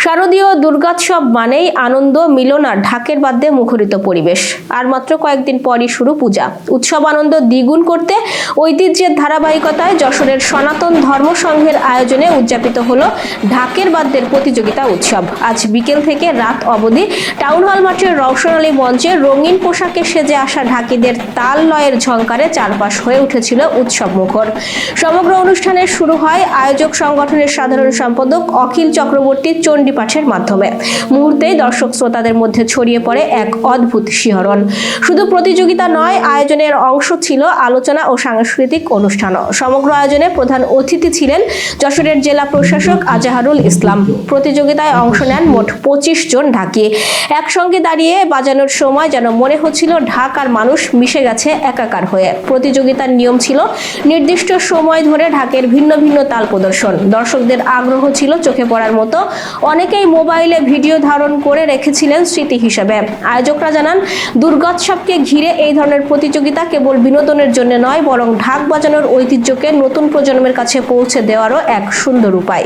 শারদীয় দুর্গোৎসব মানেই আনন্দ, মিলন আর ঢাকের বাদ্যে মুখরিত পরিবেশ। আর মাত্র কয়েকদিন পরই শুরু পূজা। উৎসব আনন্দ দ্বিগুণ করতে ঐতিহ্যের ধারাবাহিকতায় যশোরের সনাতন ধর্ম সংঘের আয়োজনে উদযাপিত হলো ঢাকের বাদ্যের প্রতিযোগিতা উৎসব। আজ বিকেল থেকে রাত অবধি টাউন হল মাঠের রওশনালী মঞ্চে রঙিন পোশাকে সেজে আসা ঢাকিদের তাল লয়ের ঝংকারে চারপাশ হয়ে উঠেছিল উৎসব মুখর। সমগ্র অনুষ্ঠানের শুরু হয় আয়োজক সংগঠনের সাধারণ সম্পাদক অখিল চক্রবর্তী চণ্ডীপাঠের মাধ্যমে। মুহূর্তেই দর্শক শ্রোতাদের মধ্যে ছড়িয়ে পড়ে এক অদ্ভুত শিহরণ। শুধু প্রতিযোগিতা নয়, আয়োজনের অংশ ছিল আলোচনা ও সাংস্কৃতিক অনুষ্ঠানও। সমগ্র আয়োজনে প্রধান অতিথি ছিলেন যশোরের জেলা প্রশাসক আজাহারুল ইসলাম। প্রতিযোগিতায় অংশ নেন মোট 25 জন ঢাকি। একসঙ্গে দাঁড়িয়ে বাজানোর সময় যেন মনে হচ্ছিল ঢাক আর মানুষ মিশে গেছে একাকার হয়ে। প্রতিযোগিতার নিয়ম ছিল নির্দিষ্ট সময় ধরে ঢাকের ভিন্ন ভিন্ন তাল প্রদর্শন। দর্শকদের আগ্রহ ছিল চোখে পড়ার মতো। অনেকেই মোবাইলে ভিডিও ধারণ করে রেখেছিলেন স্মৃতি হিসেবে। আয়োজকরা জানান, দুর্গোৎসবকে ঘিরে এই ধরনের প্রতিযোগিতা কেবল বিনোদনের জন্য নয়, বরং ঢাক বাজানোর ঐতিহ্যকে নতুন প্রজন্মের কাছে পৌঁছে দেওয়ারও এক সুন্দর উপায়।